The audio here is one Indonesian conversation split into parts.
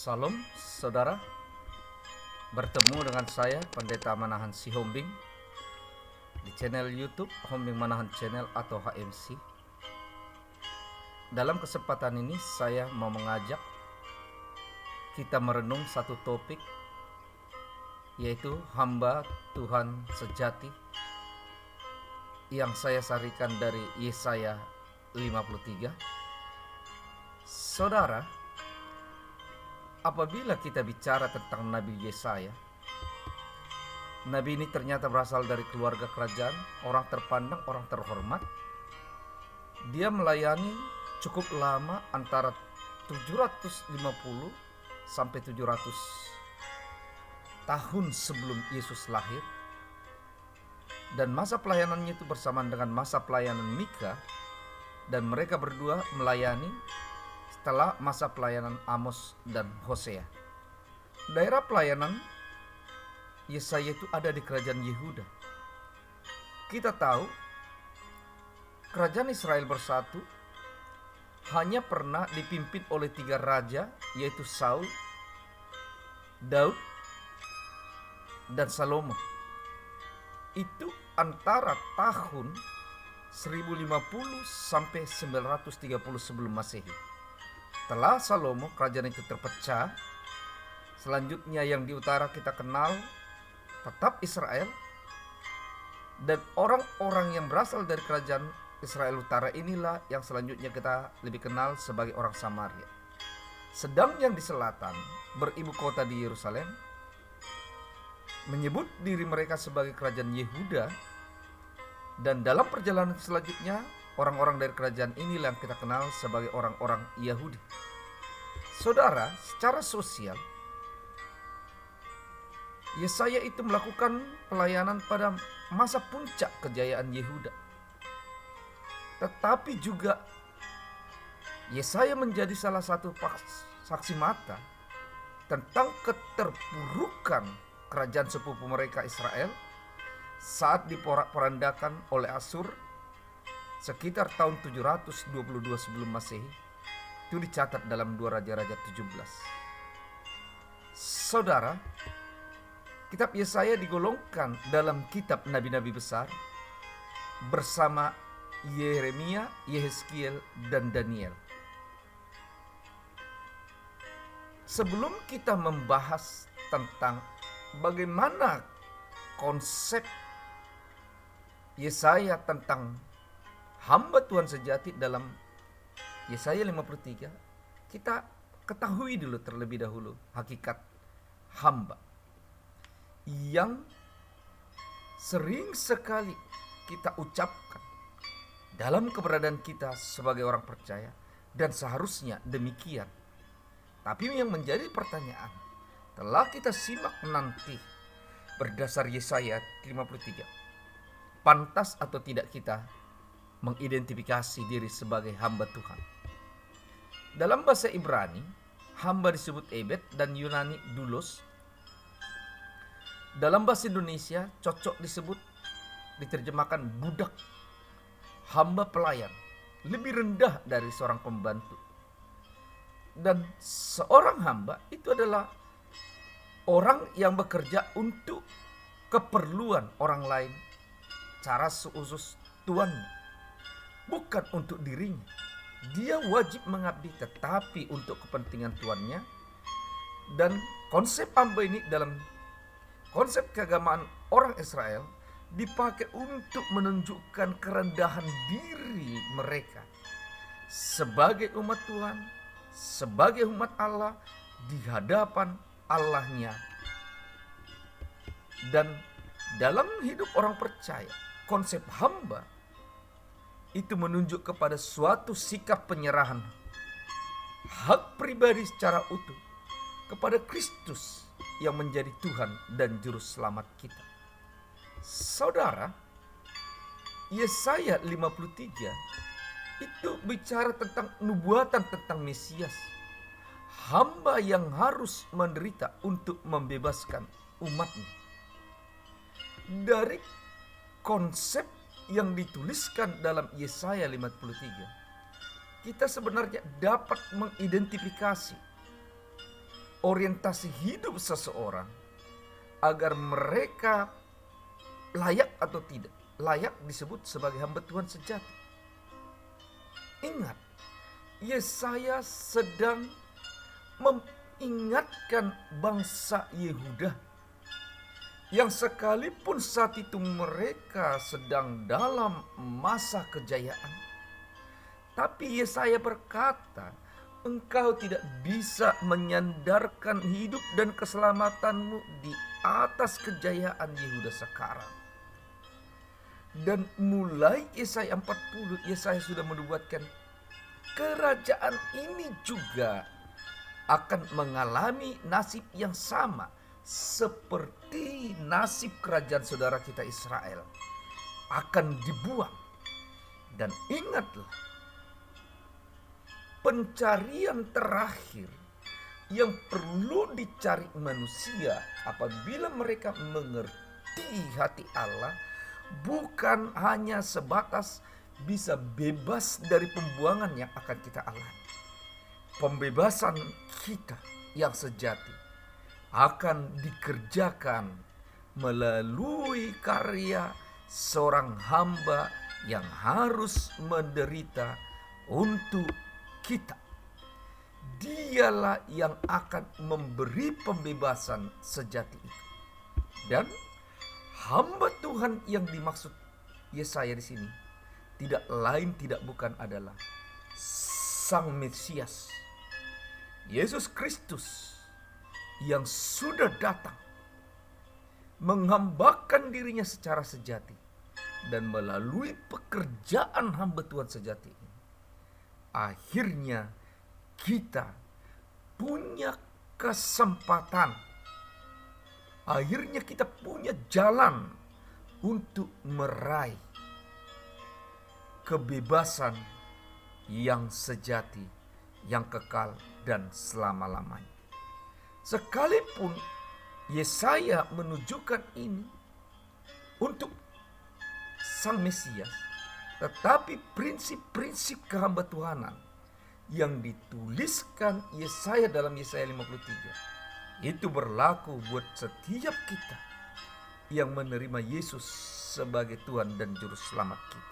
Salam saudara, bertemu dengan saya Pendeta Manahan Sihombing di channel YouTube Hombing Manahan Channel atau HMC. Dalam kesempatan ini saya mau mengajak kita merenung satu topik, yaitu hamba Tuhan sejati, yang saya sarikan dari Yesaya 53. Saudara, apabila kita bicara tentang Nabi Yesaya, Nabi ini ternyata berasal dari keluarga kerajaan, orang terpandang, orang terhormat. Dia melayani cukup lama, antara 750 sampai 700 tahun sebelum Yesus lahir. Dan masa pelayanannya itu bersamaan dengan masa pelayanan Mika, dan mereka berdua melayani setelah masa pelayanan Amos dan Hosea. Daerah pelayanan Yesaya itu ada di kerajaan Yehuda. Kita tahu kerajaan Israel bersatu hanya pernah dipimpin oleh 3 raja, yaitu Saul, Daud, dan Salomo. Itu antara tahun 1050 sampai 930 sebelum Masehi. Setelah Salomo, kerajaan itu terpecah. Selanjutnya yang di utara kita kenal tetap Israel, dan orang-orang yang berasal dari kerajaan Israel utara inilah yang selanjutnya kita lebih kenal sebagai orang Samaria. Sedang yang di selatan beribu kota di Yerusalem menyebut diri mereka sebagai kerajaan Yehuda, dan dalam perjalanan selanjutnya orang-orang dari kerajaan inilah yang kita kenal sebagai orang-orang Yahudi. Saudara, secara sosial Yesaya itu melakukan pelayanan pada masa puncak kejayaan Yehuda. Tetapi juga Yesaya menjadi salah satu saksi mata tentang keterpurukan kerajaan sepupu mereka Israel saat diporak-porandakan oleh Asyur sekitar tahun 722 sebelum Masehi. Itu dicatat dalam 2 Raja-Raja 17. Saudara, kitab Yesaya digolongkan dalam kitab nabi-nabi besar bersama Yeremia, Yehezkiel, dan Daniel. Sebelum kita membahas tentang bagaimana konsep Yesaya tentang hamba Tuhan sejati dalam Yesaya 53, kita ketahui dulu terlebih dahulu hakikat hamba yang sering sekali kita ucapkan dalam keberadaan kita sebagai orang percaya, dan seharusnya demikian. Tapi yang menjadi pertanyaan, telah kita simak nanti berdasar Yesaya 53, pantas atau tidak kita mengidentifikasi diri sebagai hamba Tuhan? Dalam bahasa Ibrani, hamba disebut ebed, dan Yunani doulos. Dalam bahasa Indonesia cocok diterjemahkan budak, hamba pelayan, lebih rendah dari seorang pembantu. Dan seorang hamba itu adalah orang yang bekerja untuk keperluan orang lain, cara seusus tuannya, bukan untuk dirinya. Dia wajib mengabdi tetapi untuk kepentingan tuannya. Dan konsep hamba ini dalam konsep keagamaan orang Israel dipakai untuk menunjukkan kerendahan diri mereka sebagai umat Tuhan, sebagai umat Allah di hadapan Allahnya. Dan dalam hidup orang percaya, konsep hamba itu menunjuk kepada suatu sikap penyerahan hak pribadi secara utuh kepada Kristus yang menjadi Tuhan dan Juru Selamat kita. Saudara, Yesaya 53 itu bicara tentang nubuatan tentang Mesias, hamba yang harus menderita untuk membebaskan umatnya. Dari konsep yang dituliskan dalam Yesaya 53, kita sebenarnya dapat mengidentifikasi orientasi hidup seseorang agar mereka layak atau tidak layak disebut sebagai hamba Tuhan sejati. Ingat, Yesaya sedang mengingatkan bangsa Yehuda yang sekalipun saat itu mereka sedang dalam masa kejayaan, tapi Yesaya berkata, engkau tidak bisa menyandarkan hidup dan keselamatanmu di atas kejayaan Yehuda sekarang. Dan mulai Yesaya 40, Yesaya sudah menubuatkan kerajaan ini juga akan mengalami nasib yang sama seperti nasib kerajaan saudara kita Israel, akan dibuang. Dan ingatlah, pencarian terakhir yang perlu dicari manusia apabila mereka mengerti hati Allah bukan hanya sebatas bisa bebas dari pembuangan yang akan kita alami. Pembebasan kita yang sejati akan dikerjakan melalui karya seorang hamba yang harus menderita untuk kita. Dialah yang akan memberi pembebasan sejati itu. Dan hamba Tuhan yang dimaksud Yesaya di sini tidak lain tidak bukan adalah Sang Mesias, Yesus Kristus, yang sudah datang menghambakan dirinya secara sejati, dan melalui pekerjaan hamba Tuhan sejati ini, akhirnya kita punya kesempatan, akhirnya kita punya jalan untuk meraih kebebasan yang sejati, yang kekal dan selama-lamanya. Sekalipun Yesaya menunjukkan ini untuk Sang Mesias, tetapi prinsip-prinsip kehamba Tuhanan yang dituliskan Yesaya dalam Yesaya 53 itu berlaku buat setiap kita yang menerima Yesus sebagai Tuhan dan Juru Selamat kita.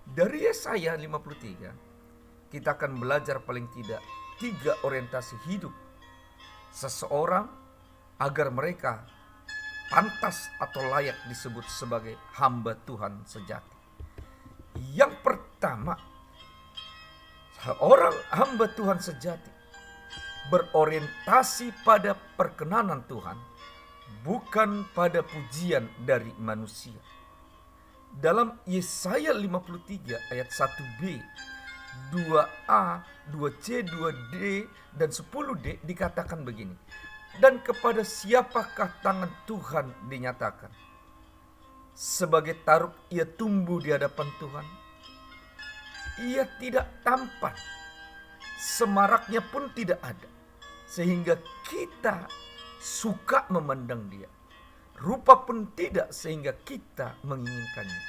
Dari Yesaya 53 kita akan belajar paling tidak 3 orientasi hidup seseorang agar mereka pantas atau layak disebut sebagai hamba Tuhan sejati. Yang pertama, seorang hamba Tuhan sejati berorientasi pada perkenanan Tuhan, bukan pada pujian dari manusia. Dalam Yesaya 53 ayat 1b, 2a, 2c, 2d, dan 10d dikatakan begini. Dan kepada siapakah tangan Tuhan dinyatakan? Sebagai taruk ia tumbuh di hadapan Tuhan. Ia tidak tampan, semaraknya pun tidak ada, sehingga kita suka memandang dia. Rupa pun tidak sehingga kita menginginkannya.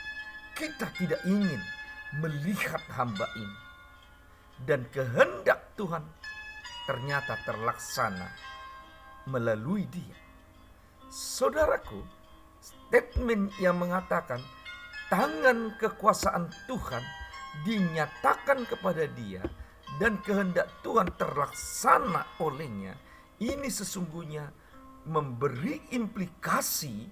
Kita tidak ingin melihat hamba ini. Dan kehendak Tuhan ternyata terlaksana melalui dia. Saudaraku, statement yang mengatakan tangan kekuasaan Tuhan dinyatakan kepada dia dan kehendak Tuhan terlaksana olehnya, ini sesungguhnya memberi implikasi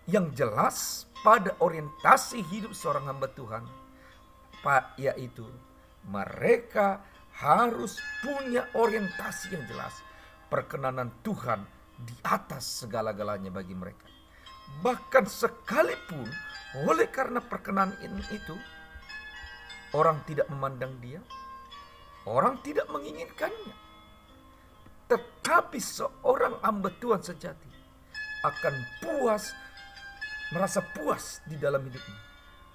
yang jelas pada orientasi hidup seorang hamba Tuhan, yaitu mereka harus punya orientasi yang jelas, perkenanan Tuhan di atas segala-galanya bagi mereka. Bahkan sekalipun oleh karena perkenanan itu orang tidak memandang dia, orang tidak menginginkannya, tetapi seorang hamba Tuhan sejati akan merasa puas di dalam hidupnya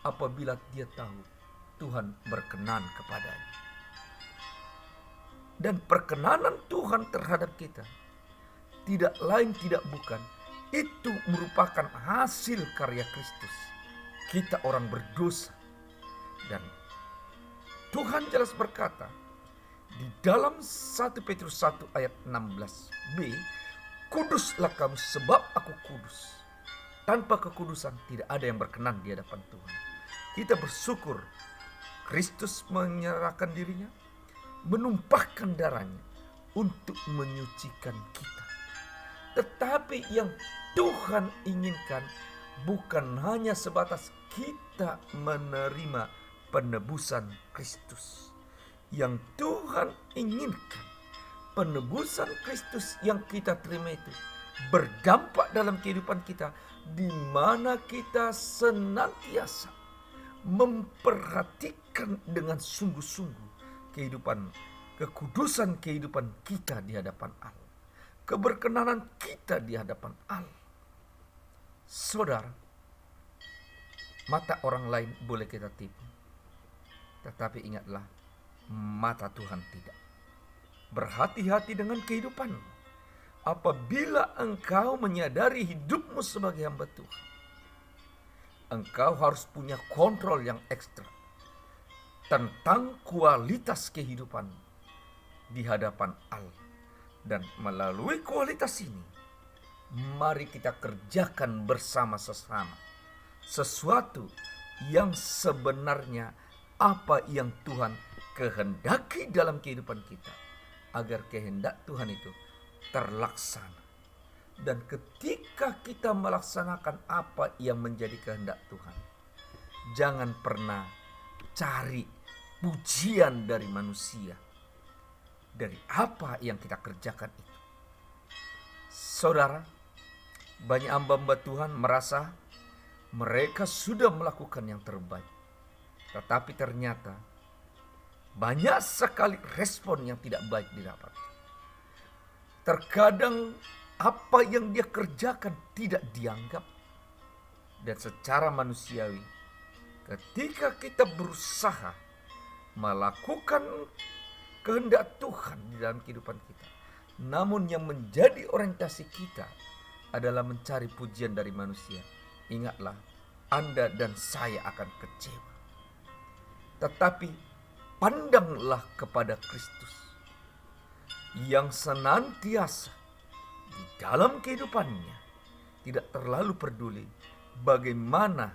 apabila dia tahu Tuhan berkenan kepadanya. Dan perkenanan Tuhan terhadap kita tidak lain tidak bukan, itu merupakan hasil karya Kristus. Kita orang berdosa, dan Tuhan jelas berkata, Di dalam 1 Petrus 1 ayat 16b, kuduslah kamu sebab aku kudus. Tanpa kekudusan tidak ada yang berkenan di hadapan Tuhan. Kita bersyukur Kristus menyerahkan dirinya, menumpahkan darahnya untuk menyucikan kita. Tetapi yang Tuhan inginkan bukan hanya sebatas kita menerima penebusan Kristus. Yang Tuhan inginkan, penebusan Kristus yang kita terima itu berdampak dalam kehidupan kita, di mana kita senantiasa memperhatikan dengan sungguh-sungguh kekudusan kehidupan kita di hadapan Allah, keberkenanan kita di hadapan Allah. Saudara, mata orang lain boleh kita tipu, tetapi ingatlah, mata Tuhan tidak. Berhati-hati dengan kehidupan. Apabila engkau menyadari hidupmu sebagai hamba Tuhan, engkau harus punya kontrol yang ekstra tentang kualitas kehidupan di hadapan Allah. Dan melalui kualitas ini, mari kita kerjakan bersama-sama sesuatu yang sebenarnya apa yang Tuhan kehendaki dalam kehidupan kita, agar kehendak Tuhan itu terlaksana. Dan ketika kita melaksanakan apa yang menjadi kehendak Tuhan, jangan pernah cari pujian dari manusia dari apa yang kita kerjakan itu. Saudara, banyak hamba-hamba Tuhan merasa mereka sudah melakukan yang terbaik, tetapi ternyata banyak sekali respon yang tidak baik didapat. Terkadang apa yang dia kerjakan tidak dianggap. Dan secara manusiawi, ketika kita berusaha melakukan kehendak Tuhan di dalam kehidupan kita, namun yang menjadi orientasi kita adalah mencari pujian dari manusia, ingatlah, Anda dan saya akan kecewa. Tetapi pandanglah kepada Kristus yang senantiasa di dalam kehidupannya tidak terlalu peduli bagaimana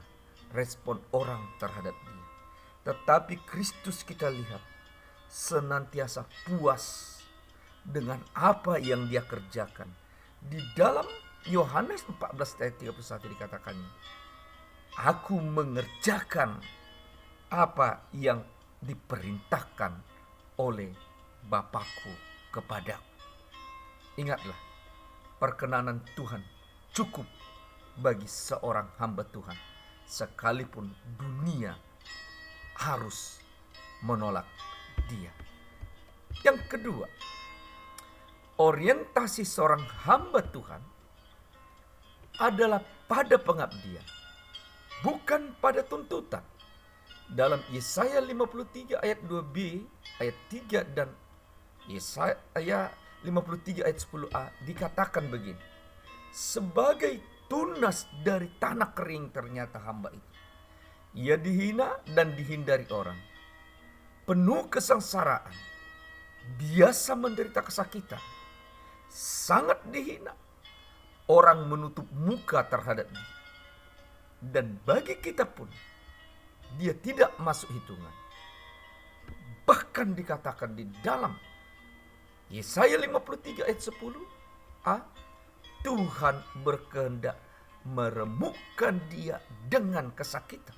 respon orang terhadap dia. Tetapi Kristus kita lihat senantiasa puas dengan apa yang dia kerjakan. Di dalam Yohanes 14 ayat 31 dikatakannya, aku mengerjakan apa yang diperintahkan oleh Bapakku kepadaku. Ingatlah, perkenanan Tuhan cukup bagi seorang hamba Tuhan, sekalipun dunia harus menolak dia. Yang kedua, orientasi seorang hamba Tuhan adalah pada pengabdian, bukan pada tuntutan. Dalam Yesaya 53 ayat 2b, ayat 3 dan Yesaya 53 ayat 10a dikatakan begini, sebagai tunas dari tanah kering ternyata hamba itu. Ia dihina dan dihindari orang, penuh kesengsaraan, biasa menderita kesakitan, sangat dihina, orang menutup muka terhadap dia. Dan bagi kita pun, dia tidak masuk hitungan. Bahkan dikatakan di dalam Yesaya 53 ayat 10a, Tuhan berkehendak meremukkan dia dengan kesakitan.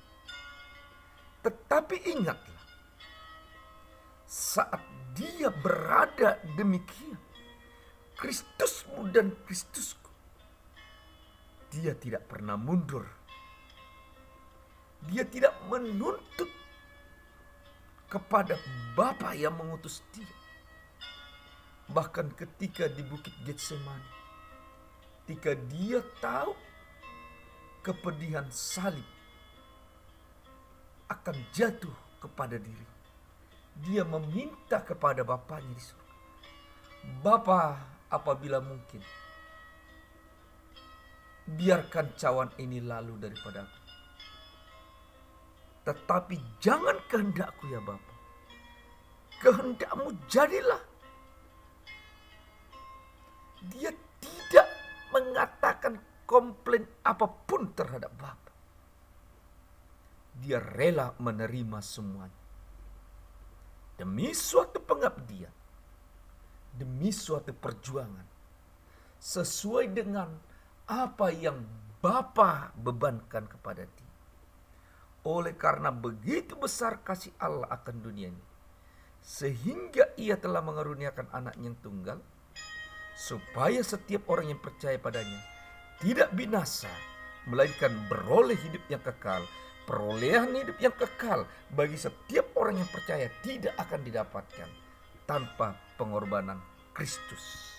Tetapi ingatlah, saat dia berada demikian, Kristusmu dan Kristusku, dia tidak pernah mundur. Dia tidak menuntut kepada Bapa yang mengutus dia. Bahkan ketika di Bukit Getsemani, ketika dia tahu kepedihan salib akan jatuh kepada diri, dia meminta kepada Bapanya di surga, Bapa, apabila mungkin, biarkan cawan ini lalu daripadaku. Tetapi jangan kehendakku ya Bapa, kehendak-Mu jadilah. Dia tidak mengatakan komplain apapun terhadap Bapa. Dia rela menerima semuanya. Demi suatu pengabdian, demi suatu perjuangan, sesuai dengan apa yang Bapa bebankan kepada dia. Oleh karena begitu besar kasih Allah akan dunia ini, sehingga Ia telah mengaruniakan Anak-Nya yang tunggal, supaya setiap orang yang percaya padanya tidak binasa, melainkan beroleh hidup yang kekal. Perolehan hidup yang kekal bagi setiap orang yang percaya tidak akan didapatkan tanpa pengorbanan Kristus.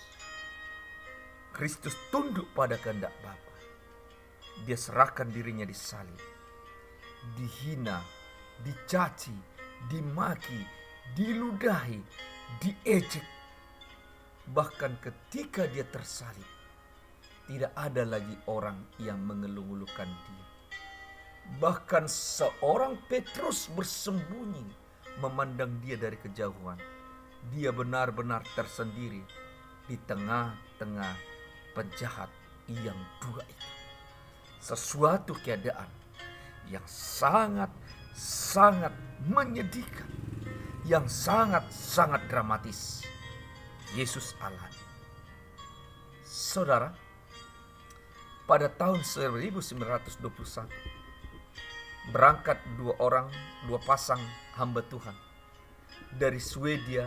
Kristus tunduk pada kehendak Bapa. Dia serahkan dirinya disalib, dihina, dicaci, dimaki, diludahi, diejek. Bahkan ketika dia tersalib, tidak ada lagi orang yang mengeluh-elukan dia. Bahkan seorang Petrus bersembunyi memandang dia dari kejauhan. Dia benar-benar tersendiri di tengah-tengah penjahat yang dua itu. Sesuatu keadaan yang sangat-sangat menyedihkan, yang sangat-sangat dramatis Yesus alami. Saudara, pada tahun 1921 berangkat dua pasang hamba Tuhan dari Swedia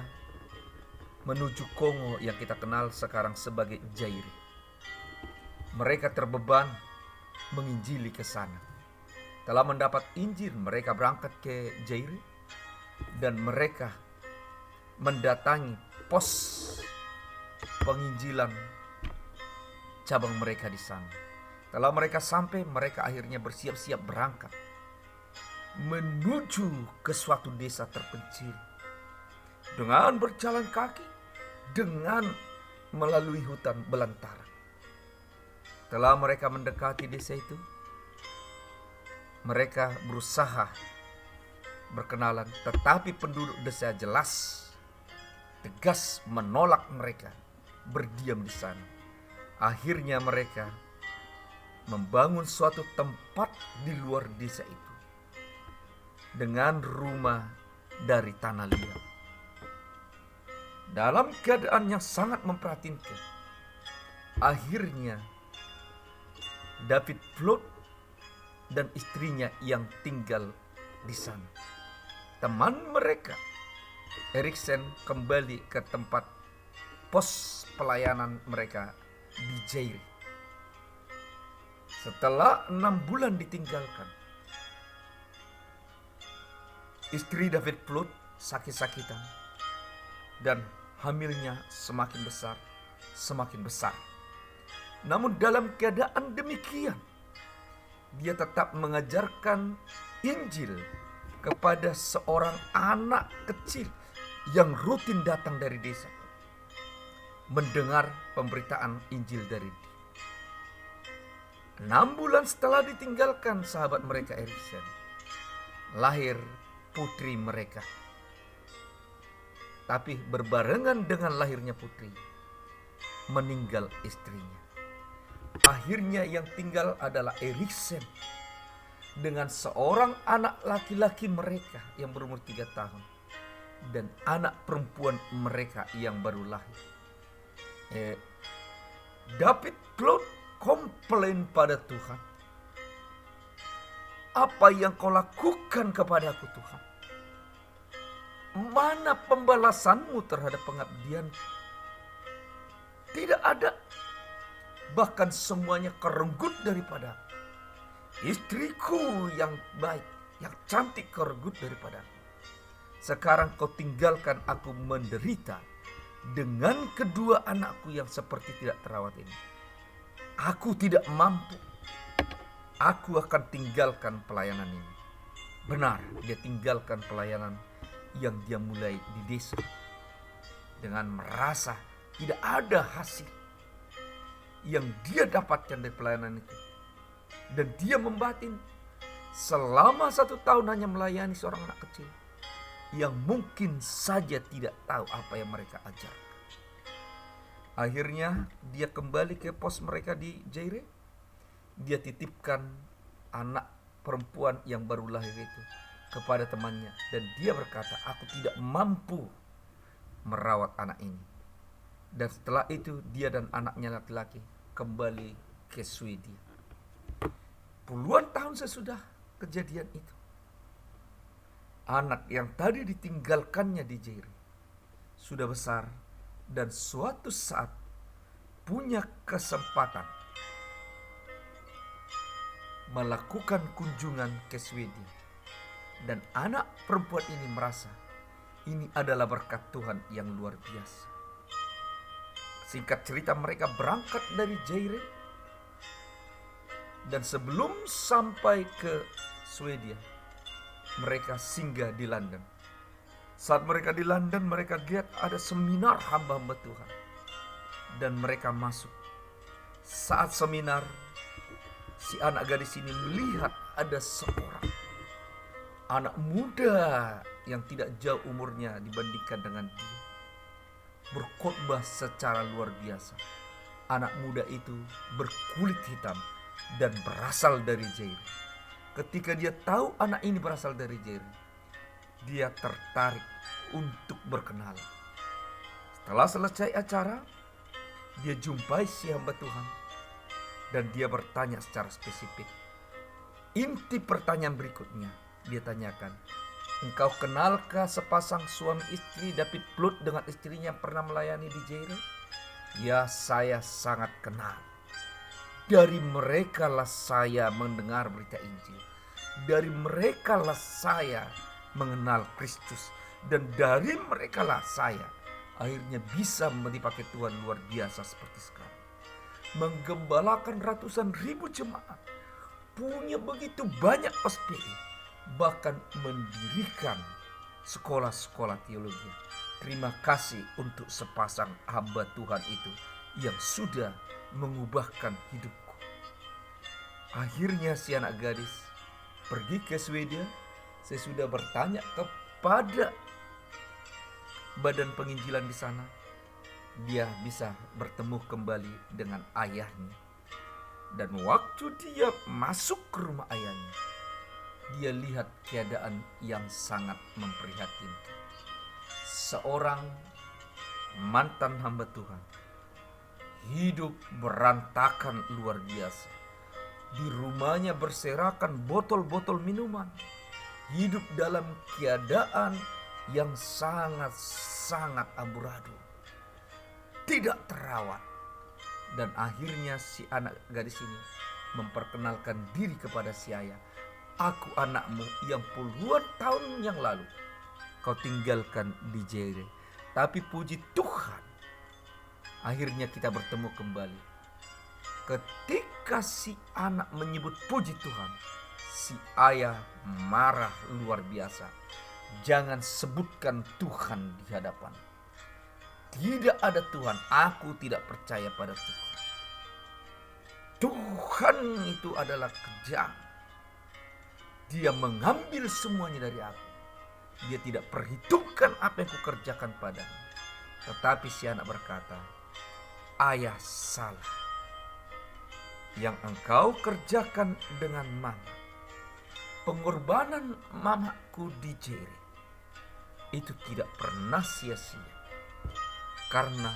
menuju Kongo yang kita kenal sekarang sebagai Zaire. Mereka terbeban menginjili ke sana. Telah mendapat Injil, mereka berangkat ke Zaire dan mereka mendatangi pos penginjilan cabang mereka di sana. Setelah mereka sampai, mereka akhirnya bersiap-siap berangkat menuju ke suatu desa terpencil dengan berjalan kaki, dengan melalui hutan belantara. Setelah mereka mendekati desa itu, mereka berusaha berkenalan, tetapi penduduk desa jelas tegas menolak mereka berdiam di sana. Akhirnya mereka membangun suatu tempat di luar desa itu dengan rumah dari tanah liat. Dalam keadaan yang sangat memprihatinkan, akhirnya David Flood dan istrinya yang tinggal di sana. Teman mereka Eriksen kembali ke tempat pos pelayanan mereka di Zaire. Setelah 6 bulan ditinggalkan, istri David Flood sakit-sakitan dan hamilnya semakin besar. Namun dalam keadaan demikian, dia tetap mengajarkan Injil kepada seorang anak kecil yang rutin datang dari desa, mendengar pemberitaan Injil dari dia. 6 bulan setelah ditinggalkan sahabat mereka Eriksen, lahir putri mereka. Tapi berbarengan dengan lahirnya putri, meninggal istrinya. Akhirnya yang tinggal adalah Eriksen dengan seorang anak laki-laki mereka yang berumur 3 tahun dan anak perempuan mereka yang baru lahir. David Flood komplain pada Tuhan, "Apa yang kau lakukan kepadaku Tuhan? Mana pembalasanmu terhadap pengabdian? Tidak ada. Bahkan semuanya kerenggut daripada istriku yang baik, yang cantik kerenggut daripada. Sekarang kau tinggalkan aku menderita dengan kedua anakku yang seperti tidak terawat ini. Aku tidak mampu. Aku akan tinggalkan pelayanan ini." Benar, dia tinggalkan pelayanan yang dia mulai di desa dengan merasa tidak ada hasil yang dia dapatkan dari pelayanan itu. Dan dia membatin selama 1 tahun hanya melayani seorang anak kecil. yang mungkin saja tidak tahu apa yang mereka ajarkan. Akhirnya dia kembali ke pos mereka di Jaire. Dia titipkan anak perempuan yang baru lahir itu kepada temannya, dan dia berkata, aku tidak mampu merawat anak ini. Dan setelah itu dia dan anaknya laki-laki kembali ke Swedia. Puluhan tahun sesudah kejadian itu, anak yang tadi ditinggalkannya di Jaire sudah besar dan suatu saat punya kesempatan melakukan kunjungan ke Swedia. Dan anak perempuan ini merasa ini adalah berkat Tuhan yang luar biasa. Singkat cerita, mereka berangkat dari Jaire, dan sebelum sampai ke Swedia, mereka singgah di London. Saat mereka di London, mereka lihat ada seminar hamba-hamba Tuhan, dan mereka masuk. Saat seminar, si anak gadis ini melihat ada seorang anak muda yang tidak jauh umurnya dibandingkan dengan dia, berkhotbah secara luar biasa. Anak muda itu berkulit hitam dan berasal dari Jaire. Ketika dia tahu anak ini berasal dari Jaire, dia tertarik untuk berkenalan. Setelah selesai acara, dia jumpai si hamba Tuhan dan dia bertanya secara spesifik. Inti pertanyaan berikutnya dia tanyakan, engkau kenalkah sepasang suami istri David Plaut dengan istrinya yang pernah melayani di Jaire? Ya, saya sangat kenal. Dari merekalah saya mendengar berita Injil. Dari merekalah saya mengenal Kristus. Dan dari merekalah saya akhirnya bisa dipakai Tuhan luar biasa seperti sekarang. Menggembalakan ratusan ribu jemaat. Punya begitu banyak SPI. Bahkan mendirikan sekolah-sekolah teologi. Terima kasih untuk sepasang hamba Tuhan itu yang sudah mengubahkan hidupku. Akhirnya si anak gadis pergi ke Swedia. Saya sudah bertanya kepada badan penginjilan di sana. Dia bisa bertemu kembali dengan ayahnya. Dan waktu dia masuk ke rumah ayahnya, dia lihat keadaan yang sangat memprihatinkan. Seorang mantan hamba Tuhan hidup berantakan luar biasa. Di rumahnya berserakan botol-botol minuman. Hidup dalam keadaan yang sangat-sangat amburadul. Tidak terawat. Dan akhirnya si anak gadis ini memperkenalkan diri kepada si ayah. Aku anakmu yang puluhan tahun yang lalu kau tinggalkan di Jaire. Tapi puji Tuhan, akhirnya kita bertemu kembali. Ketika si anak menyebut puji Tuhan, si ayah marah luar biasa. Jangan sebutkan Tuhan di hadapan. Tidak ada Tuhan, aku tidak percaya pada Tuhan. Tuhan itu adalah kejam. Dia mengambil semuanya dari aku. Dia tidak perhitungkan apa yang kukerjakan padanya. Tetapi si anak berkata, ayah salah. Yang engkau kerjakan dengan mama, pengorbanan mamaku di Jaire, itu tidak pernah sia-sia. Karena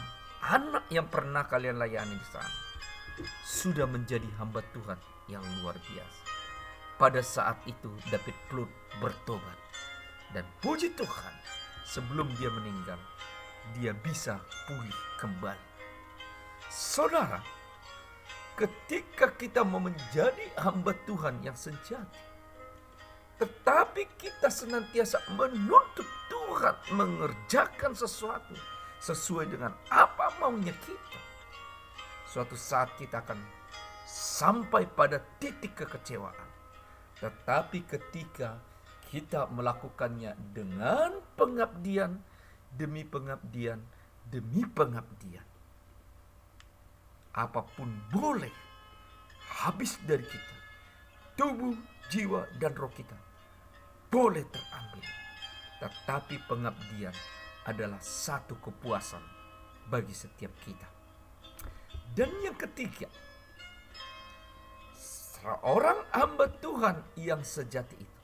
anak yang pernah kalian layani di sana sudah menjadi hamba Tuhan yang luar biasa. Pada saat itu David Plaut bertobat. Dan puji Tuhan, sebelum dia meninggal, dia bisa pulih kembali. Saudara, ketika kita mau menjadi hamba Tuhan yang sejati, tetapi kita senantiasa menuntut Tuhan mengerjakan sesuatu sesuai dengan apa maunya kita, suatu saat kita akan sampai pada titik kekecewaan. Tetapi ketika kita melakukannya dengan pengabdian demi pengabdian demi pengabdian, apapun boleh habis dari kita, tubuh, jiwa, dan roh kita boleh terambil. tetapi pengabdian adalah satu kepuasan bagi setiap kita. Dan yang ketiga, seorang hamba Tuhan yang sejati itu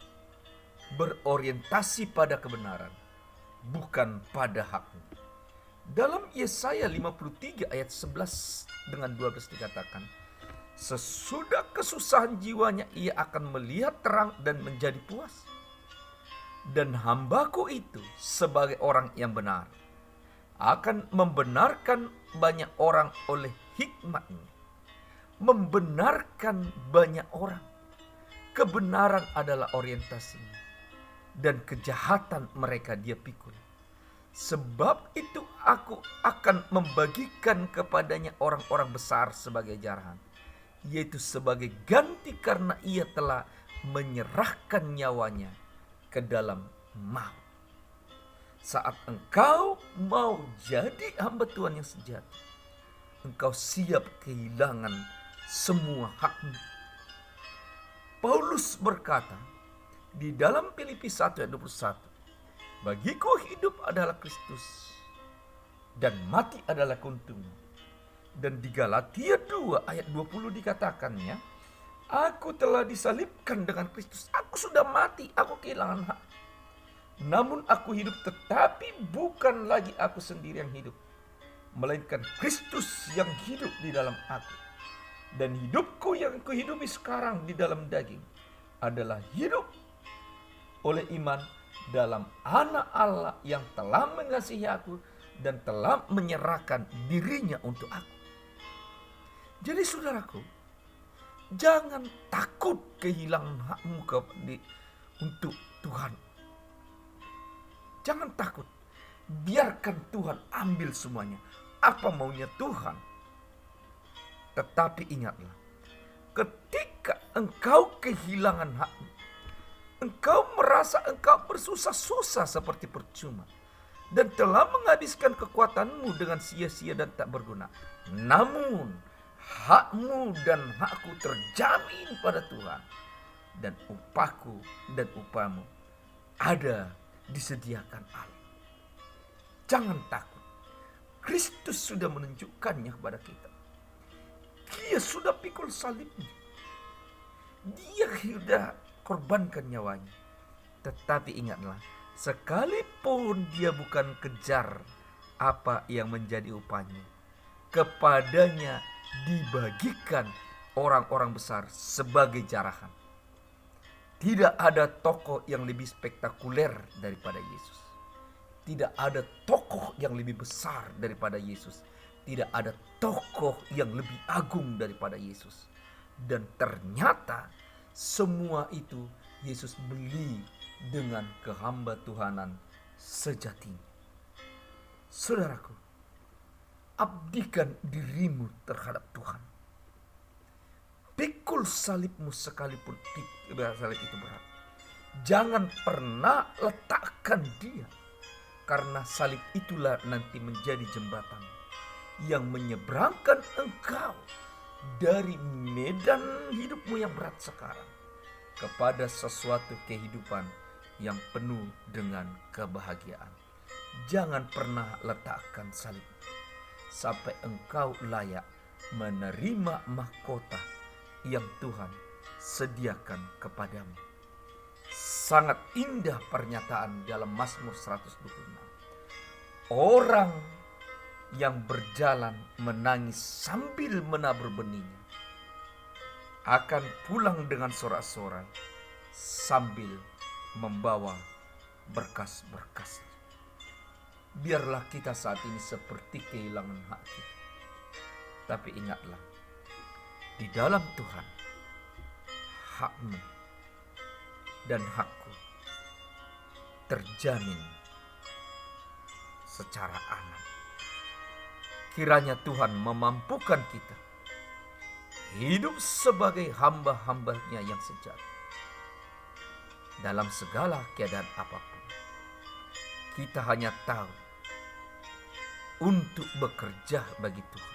berorientasi pada kebenaran, bukan pada haknya. Dalam Yesaya 53 ayat 11 dengan 12 dikatakan, sesudah kesusahan jiwanya ia akan melihat terang dan menjadi puas. Dan hambaku itu sebagai orang yang benar akan membenarkan banyak orang oleh hikmatnya. Membenarkan banyak orang. Kebenaran adalah orientasinya. Dan kejahatan mereka dia pikul. Sebab itu aku akan membagikan kepadanya orang-orang besar sebagai jarahan. Yaitu sebagai ganti karena ia telah menyerahkan nyawanya ke dalam maut. Saat engkau mau jadi hamba Tuhan yang sejati, engkau siap kehilangan semua hakmu. Paulus berkata di dalam Filipi 1 ayat 21, bagiku hidup adalah Kristus dan mati adalah keuntungan. Dan di Galatia 2 ayat 20 dikatakannya, aku telah disalibkan dengan Kristus. Aku sudah mati, aku kehilangan hak. Namun aku hidup, tetapi bukan lagi aku sendiri yang hidup, melainkan Kristus yang hidup di dalam aku. Dan hidupku yang kuhidupi sekarang di dalam daging adalah hidup oleh iman dalam Anak Allah yang telah mengasihi aku dan telah menyerahkan dirinya untuk aku. Jadi saudaraku, jangan takut kehilangan hakmu untuk Tuhan. Jangan takut. Biarkan Tuhan ambil semuanya. Apa maunya Tuhan? Tetapi ingatlah, ketika engkau kehilangan hakmu, engkau merasa engkau bersusah-susah seperti percuma dan telah menghabiskan kekuatanmu dengan sia-sia dan tak berguna. Namun hakmu dan hakku terjamin pada Tuhan, dan upahku dan upahmu ada disediakan Allah. Jangan takut. Kristus sudah menunjukkannya kepada kita. Dia sudah pikul salibnya. Dia sudah korbankan nyawanya. Tetapi ingatlah, sekalipun dia bukan kejar apa yang menjadi upahnya, kepadanya dibagikan orang-orang besar sebagai jarahan. Tidak ada tokoh yang lebih spektakuler daripada Yesus. Tidak ada tokoh yang lebih besar daripada Yesus. Tidak ada tokoh yang lebih agung daripada Yesus. Dan ternyata semua itu Yesus beli dengan kehamba Tuhanan sejatinya. Saudaraku, abdikan dirimu terhadap Tuhan. Pikul salibmu sekalipun salib itu berat. Jangan pernah letakkan dia, karena salib itulah nanti menjadi jembatan yang menyeberangkan engkau dari medan hidupmu yang berat sekarang kepada sesuatu kehidupan yang penuh dengan kebahagiaan. Jangan pernah letakkan salib sampai engkau layak menerima mahkota yang Tuhan sediakan kepadamu. Sangat indah pernyataan dalam Mazmur 126. Orang yang berjalan menangis sambil menabur benihnya akan pulang dengan sorak-sorai sambil membawa berkas-berkasnya. Biarlah kita saat ini seperti kehilangan hak kita. Tapi ingatlah, di dalam Tuhan, hakmu dan hakku terjamin secara aman. Kiranya Tuhan memampukan kita hidup sebagai hamba-hambanya yang sejati. Dalam segala keadaan apapun, kita hanya tahu untuk bekerja bagi Tuhan.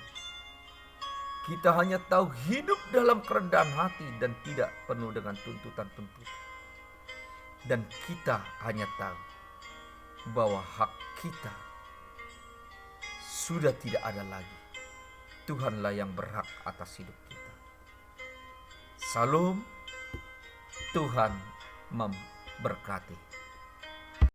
Kita hanya tahu hidup dalam kerendahan hati dan tidak penuh dengan tuntutan-tuntutan. Dan kita hanya tahu bahwa hak kita sudah tidak ada lagi. Tuhanlah yang berhak atas hidup kita. Salam, Tuhan memberkati.